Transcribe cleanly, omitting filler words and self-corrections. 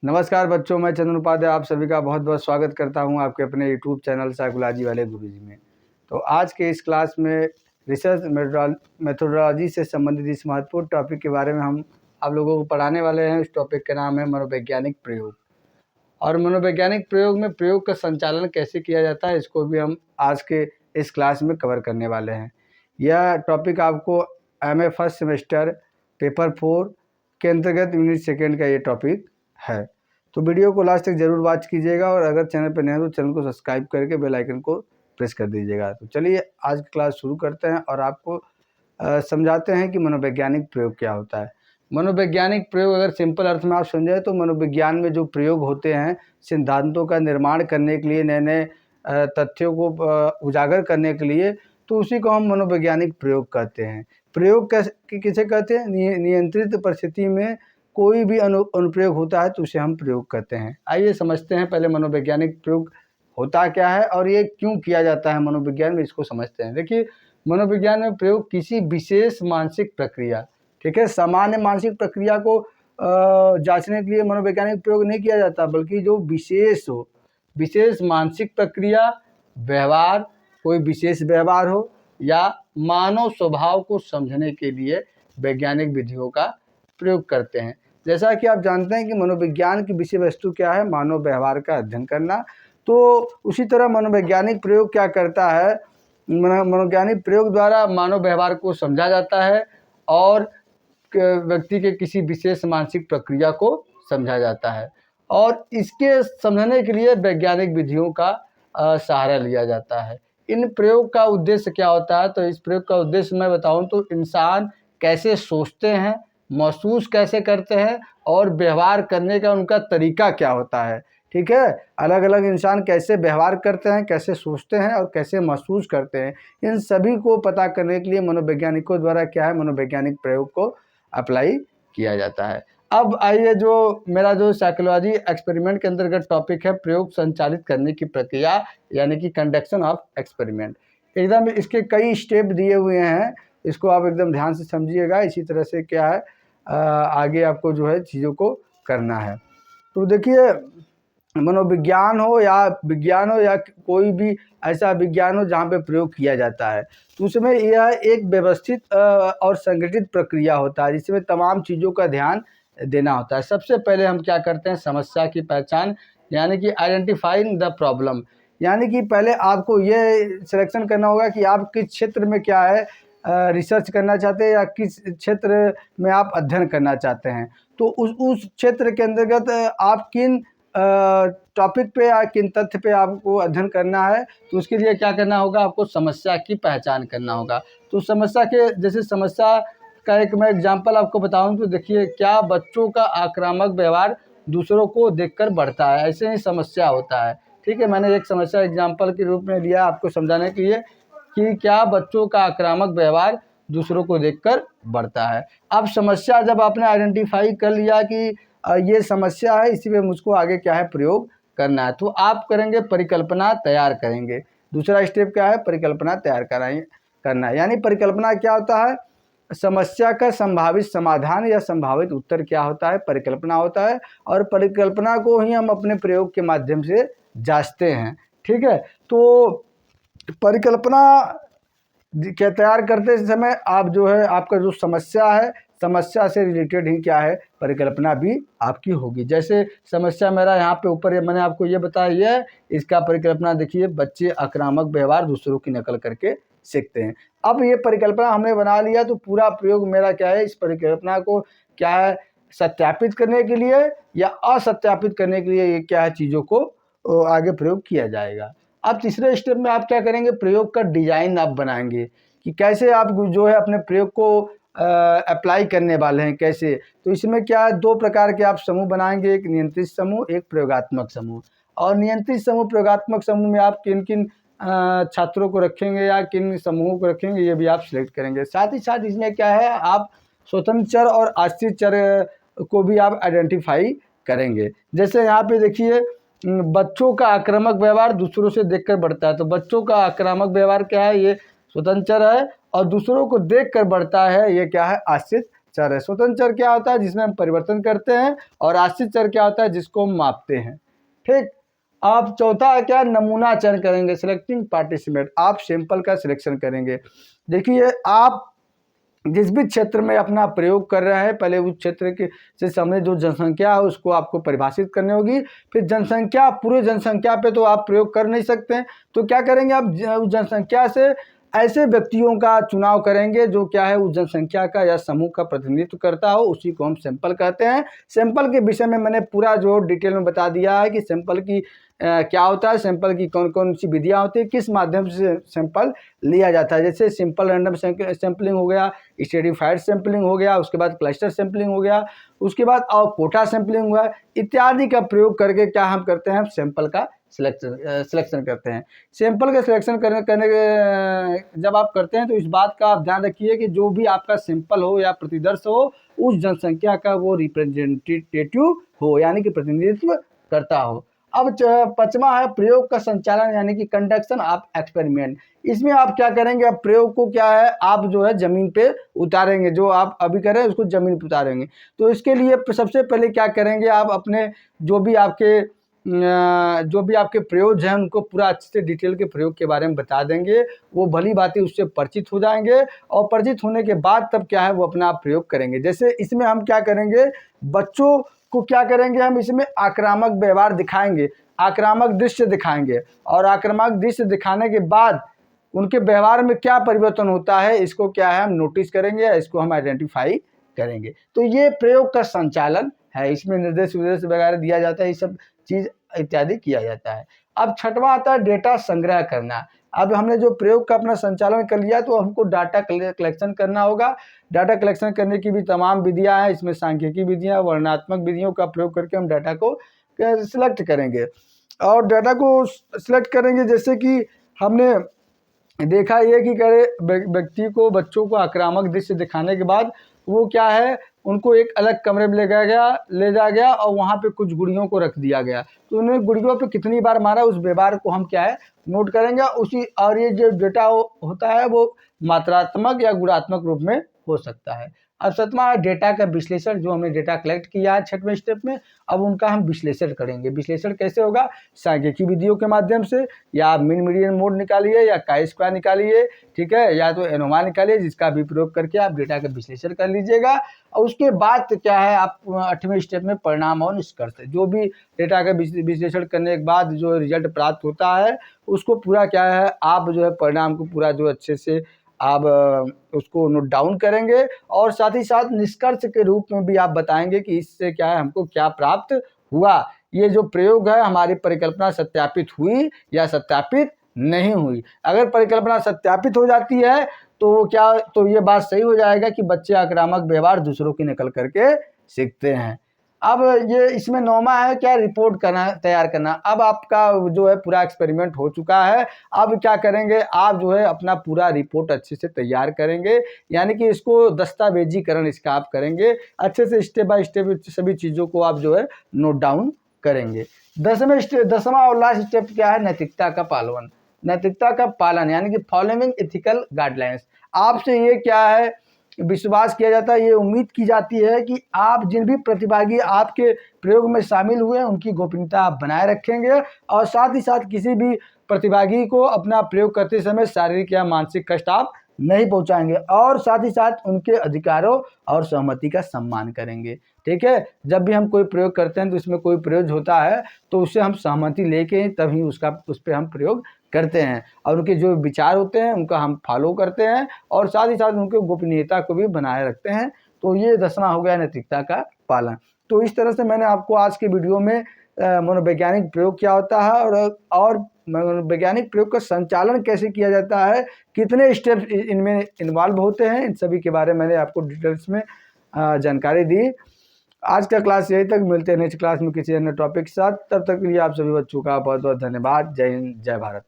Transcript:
नमस्कार बच्चों, मैं चंदन उपाध्याय आप सभी का बहुत बहुत स्वागत करता हूं आपके अपने यूट्यूब चैनल साइकोलॉजी वाले गुरुजी में। तो आज के इस क्लास में रिसर्च मेथोडोलॉजी से संबंधित इस महत्वपूर्ण टॉपिक के बारे में हम आप लोगों को पढ़ाने वाले हैं। इस टॉपिक का नाम है मनोवैज्ञानिक प्रयोग। और मनोवैज्ञानिक प्रयोग में प्रयोग का संचालन कैसे किया जाता है, इसको भी हम आज के इस क्लास में कवर करने वाले हैं। यह टॉपिक आपको MA फर्स्ट सेमेस्टर पेपर 4 के अंतर्गत यूनिट 2 का ये टॉपिक है। तो वीडियो को लास्ट तक जरूर वॉच कीजिएगा और अगर चैनल पर नए हो तो चैनल को सब्सक्राइब करके बेल आइकन को प्रेस कर दीजिएगा। तो चलिए आज की क्लास शुरू करते हैं और आपको समझाते हैं कि मनोवैज्ञानिक प्रयोग क्या होता है। मनोवैज्ञानिक प्रयोग अगर सिंपल अर्थ में आप समझें तो मनोविज्ञान में जो प्रयोग होते हैं सिद्धांतों का निर्माण करने के लिए, नए नए तथ्यों को उजागर करने के लिए, तो उसी को हम मनोवैज्ञानिक प्रयोग कहते हैं। प्रयोग किसे कहते हैं? नियंत्रित परिस्थिति में कोई भी अनुप्रयोग होता है तो उसे हम प्रयोग कहते हैं। आइए समझते हैं पहले मनोवैज्ञानिक प्रयोग होता क्या है और ये क्यों किया जाता है मनोविज्ञान में, इसको समझते हैं। देखिए, मनोविज्ञान में प्रयोग किसी विशेष मानसिक प्रक्रिया, ठीक है, सामान्य मानसिक प्रक्रिया को जांचने के लिए मनोवैज्ञानिक प्रयोग नहीं किया जाता, बल्कि जो विशेष हो, विशेष मानसिक प्रक्रिया, व्यवहार, कोई विशेष व्यवहार हो या मानव स्वभाव को समझने के लिए वैज्ञानिक विधियों का प्रयोग करते हैं। जैसा कि आप जानते हैं कि मनोविज्ञान की विषय वस्तु क्या है? मानव व्यवहार का अध्ययन करना। तो उसी तरह मनोवैज्ञानिक प्रयोग क्या करता है? मनोवैज्ञानिक प्रयोग द्वारा मानव व्यवहार को समझा जाता है और व्यक्ति के किसी विशेष मानसिक प्रक्रिया को समझा जाता है, और इसके समझने के लिए वैज्ञानिक विधियों का सहारा लिया जाता है। इन प्रयोग का उद्देश्य क्या होता है? तो इस प्रयोग का उद्देश्य मैं बताऊं तो इंसान कैसे सोचते हैं, महसूस कैसे करते हैं और व्यवहार करने का उनका तरीका क्या होता है। ठीक है, अलग अलग इंसान कैसे व्यवहार करते हैं, कैसे सोचते हैं और कैसे महसूस करते हैं, इन सभी को पता करने के लिए मनोवैज्ञानिकों द्वारा क्या है, मनोवैज्ञानिक प्रयोग को अप्लाई किया जाता है। अब आइए, जो मेरा जो साइकोलॉजी एक्सपेरिमेंट के अंतर्गत टॉपिक है, प्रयोग संचालित करने की प्रक्रिया, यानी कि कंडक्शन ऑफ एक्सपेरिमेंट। एकदम इसके कई स्टेप दिए हुए हैं, इसको आप एकदम ध्यान से समझिएगा। इसी तरह से क्या है, आगे आपको जो है चीज़ों को करना है। तो देखिए, मनोविज्ञान हो या विज्ञान हो या कोई भी ऐसा विज्ञान हो जहाँ पे प्रयोग किया जाता है, तो उसमें यह एक व्यवस्थित और संगठित प्रक्रिया होता है जिसमें तमाम चीज़ों का ध्यान देना होता है। सबसे पहले हम क्या करते हैं? समस्या की पहचान, यानी कि आइडेंटिफाइंग द प्रॉब्लम। यानी कि पहले आपको ये सिलेक्शन करना होगा कि आप किस क्षेत्र में क्या है रिसर्च करना चाहते हैं या किस क्षेत्र में आप अध्ययन करना चाहते हैं। तो उस क्षेत्र के अंतर्गत आप किन टॉपिक पे या किन तथ्य पे आपको अध्ययन करना है, तो उसके लिए क्या करना होगा? आपको समस्या की पहचान करना होगा। तो समस्या के, जैसे समस्या का एक मैं एग्जांपल आपको बताऊं तो देखिए, क्या बच्चों का आक्रामक व्यवहार दूसरों को देखकर बढ़ता है? ऐसे ही समस्या होता है। ठीक है, मैंने एक समस्या एग्जांपल के रूप में लिया आपको समझाने के लिए कि क्या बच्चों का आक्रामक व्यवहार दूसरों को देखकर बढ़ता है। अब समस्या जब आपने आइडेंटिफाई कर लिया कि ये समस्या है, इसी में मुझको आगे क्या है प्रयोग करना है, तो आप करेंगे परिकल्पना तैयार करेंगे। दूसरा स्टेप क्या है? परिकल्पना तैयार करना है। यानी परिकल्पना क्या होता है? समस्या का संभावित समाधान या संभावित उत्तर क्या होता है? परिकल्पना होता है, और परिकल्पना को ही हम अपने प्रयोग के माध्यम से जांचते हैं। ठीक है, तो परिकल्पना क्या तैयार करते समय आप जो है, आपका जो समस्या है, समस्या से रिलेटेड ही क्या है परिकल्पना भी आपकी होगी। जैसे समस्या मेरा यहाँ पे ऊपर मैंने आपको ये बताया है, इसका परिकल्पना देखिए, बच्चे आक्रामक व्यवहार दूसरों की नकल करके सीखते हैं। अब ये परिकल्पना हमने बना लिया, तो पूरा प्रयोग मेरा क्या है, इस परिकल्पना को क्या है सत्यापित करने के लिए या असत्यापित करने के लिए ये क्या है चीज़ों को आगे प्रयोग किया जाएगा। अब तीसरे स्टेप में आप क्या करेंगे? प्रयोग का डिजाइन आप बनाएंगे कि कैसे आप जो है अपने प्रयोग को अप्लाई करने वाले हैं, कैसे। तो इसमें क्या है, दो प्रकार के आप समूह बनाएंगे, एक नियंत्रित समूह, एक प्रयोगात्मक समूह। और नियंत्रित समूह, प्रयोगात्मक समूह में आप किन किन छात्रों को रखेंगे या किन समूहों को रखेंगे, ये भी आप सिलेक्ट करेंगे। साथ ही साथ इसमें क्या है, आप स्वतंत्र चर और आश्रित चर को भी आप आइडेंटिफाई करेंगे। जैसे यहाँ पे देखिए, बच्चों का आक्रामक व्यवहार दूसरों से देखकर बढ़ता है, तो बच्चों का आक्रामक व्यवहार क्या है? ये स्वतंत्र है, और दूसरों को देखकर बढ़ता है, ये क्या है? आश्रित चर है। स्वतंत्र चर क्या होता है? जिसमें हम परिवर्तन करते हैं। और आश्रित चर क्या होता है? जिसको हम मापते हैं। ठीक। आप चौथा है क्या? नमूना चयन करेंगे, सिलेक्टिंग पार्टिसिपेट। आप सैंपल का सिलेक्शन करेंगे। देखिए, आप जिस भी क्षेत्र में अपना प्रयोग कर रहे हैं, पहले उस क्षेत्र के से सामने जो जनसंख्या है उसको आपको परिभाषित करनी होगी। फिर जनसंख्या, पूरे जनसंख्या पे तो आप प्रयोग कर नहीं सकते हैं, तो क्या करेंगे आप? उस जनसंख्या से ऐसे व्यक्तियों का चुनाव करेंगे जो क्या है, उस जनसंख्या का या समूह का प्रतिनिधित्व करता हो, उसी को हम सैंपल कहते हैं। सैंपल के विषय में मैंने पूरा जो डिटेल में बता दिया है कि सैंपल की क्या होता है, सैंपल की कौन कौन सी विधियाँ होती है, किस माध्यम से सैंपल लिया जाता है। जैसे सिंपल रैंडम सैंपलिंग हो गया, स्ट्रेटिफाइड सैंपलिंग हो गया, उसके बाद क्लस्टर सैंपलिंग हो गया, उसके बाद और कोटा सैंपलिंग हुआ, इत्यादि का प्रयोग करके क्या हम करते हैं? सैंपल का सिलेक्शन करते हैं। सैंपल का सिलेक्शन करने के जब आप करते हैं तो इस बात का आप ध्यान रखिए कि जो भी आपका सैंपल हो या प्रतिदर्श हो, उस जनसंख्या का वो रिप्रेजेंटेटिव हो, यानी कि प्रतिनिधित्व करता हो। अब पांचवा है प्रयोग का संचालन, यानी कि कंडक्शन ऑफ एक्सपेरिमेंट। इसमें आप क्या करेंगे? अब प्रयोग को क्या है, आप जो है जमीन पे उतारेंगे, जो आप अभी करें उसको जमीन पे उतारेंगे। तो इसके लिए सबसे पहले क्या करेंगे? आप अपने जो भी आपके प्रयोग हैं उनको पूरा अच्छे से डिटेल के प्रयोग के बारे में बता देंगे। वो भली बातें उससे परिचित हो जाएंगे, और परिचित होने के बाद तब क्या है, वो अपना प्रयोग करेंगे। जैसे इसमें हम क्या करेंगे? बच्चों को क्या करेंगे? हम इसमें आक्रामक व्यवहार दिखाएंगे, आक्रामक दृश्य दिखाएंगे, और आक्रामक दृश्य दिखाने के बाद उनके व्यवहार में क्या परिवर्तन होता है, इसको क्या है, हम नोटिस करेंगे, इसको हम आइडेंटिफाई करेंगे। तो ये प्रयोग का संचालन है। इसमें निर्देश वगैरह दिया जाता है, ये सब चीज इत्यादि किया जाता है। अब छठवां आता है डेटा संग्रह करना। अब हमने जो प्रयोग का अपना संचालन कर लिया, तो हमको डाटा कलेक्शन करना होगा। डाटा कलेक्शन करने की भी तमाम विधियां हैं। इसमें सांख्यिकी विधियां, वर्णनात्मक विधियों का प्रयोग करके हम डाटा को सिलेक्ट करेंगे। और डाटा को सिलेक्ट करेंगे, जैसे कि हमने देखा ये कि करे व्यक्ति को, बच्चों को आक्रामक दृश्य दिखाने के बाद वो क्या है, उनको एक अलग कमरे में ले जाया गया और वहाँ पे कुछ गुड़ियों को रख दिया गया। तो उन्हें गुड़ियों पे कितनी बार मारा, उस व्यवहार को हम क्या है, नोट करेंगे उसी। और ये जो डेटा होता है वो मात्रात्मक या गुणात्मक रूप में हो सकता है। अब सातवां डेटा का विश्लेषण, जो हमने डेटा कलेक्ट किया है छठवें स्टेप में, अब उनका हम विश्लेषण करेंगे। विश्लेषण कैसे होगा? सांख्यिकी विधियों के माध्यम से, या आप मीन मीडियन मोड निकालिए, या काई स्क्वायर निकालिए, ठीक है, या तो एनोवा निकालिए, जिसका भी प्रयोग करके आप डेटा का विश्लेषण कर लीजिएगा। और उसके बाद क्या है, आप 8वें स्टेप में परिणाम और निष्कर्ष, जो भी डेटा का विश्लेषण करने के बाद जो रिजल्ट प्राप्त होता है, उसको पूरा क्या है, आप जो है परिणाम को पूरा जो अच्छे से आप उसको नोट डाउन करेंगे, और साथ ही साथ निष्कर्ष के रूप में भी आप बताएंगे कि इससे क्या है, हमको क्या प्राप्त हुआ। ये जो प्रयोग है, हमारी परिकल्पना सत्यापित हुई या सत्यापित नहीं हुई। अगर परिकल्पना सत्यापित हो जाती है तो क्या, तो ये बात सही हो जाएगा कि बच्चे आक्रामक व्यवहार दूसरों की नकल करके सीखते हैं। अब ये इसमें 9वां है क्या, रिपोर्ट करना, तैयार करना। अब आपका जो है पूरा एक्सपेरिमेंट हो चुका है। अब क्या करेंगे, आप जो है अपना पूरा रिपोर्ट अच्छे से तैयार करेंगे, यानी कि इसको दस्तावेजीकरण इसका आप करेंगे अच्छे से, स्टेप बाय स्टेप सभी चीज़ों को आप जो है नोट डाउन करेंगे। 10वां और लास्ट स्टेप क्या है, नैतिकता का पालन। नैतिकता का पालन यानी कि फॉलोइंग एथिकल गाइडलाइंस। आपसे ये क्या है, विश्वास किया जाता है, ये उम्मीद की जाती है कि आप जिन भी प्रतिभागी आपके प्रयोग में शामिल हुए उनकी गोपनीयता आप बनाए रखेंगे, और साथ ही साथ किसी भी प्रतिभागी को अपना प्रयोग करते समय शारीरिक या मानसिक कष्ट आप नहीं पहुंचाएंगे, और साथ ही साथ उनके अधिकारों और सहमति का सम्मान करेंगे। ठीक है, जब भी हम कोई प्रयोग करते हैं तो इसमें कोई प्रयोग होता है तो उससे हम सहमति लेके तभी उस पर हम प्रयोग करते हैं, और उनके जो विचार होते हैं उनका हम फॉलो करते हैं, और साथ ही साथ उनके गोपनीयता को भी बनाए रखते हैं। तो ये 10वां हो गया नैतिकता का पालन। तो इस तरह से मैंने आपको आज के वीडियो में मनोवैज्ञानिक प्रयोग क्या होता है, और मनोवैज्ञानिक प्रयोग का संचालन कैसे किया जाता है, कितने स्टेप्स इनमें इन्वॉल्व होते हैं, इन सभी के बारे में मैंने आपको डिटेल्स में जानकारी दी। आज का क्लास यही तक, मिलते हैं नेक्स्ट क्लास में किसी अन्य टॉपिक के साथ। तब तक के लिए आप सभी बच्चों का बहुत बहुत धन्यवाद। जय हिंद, जय भारत।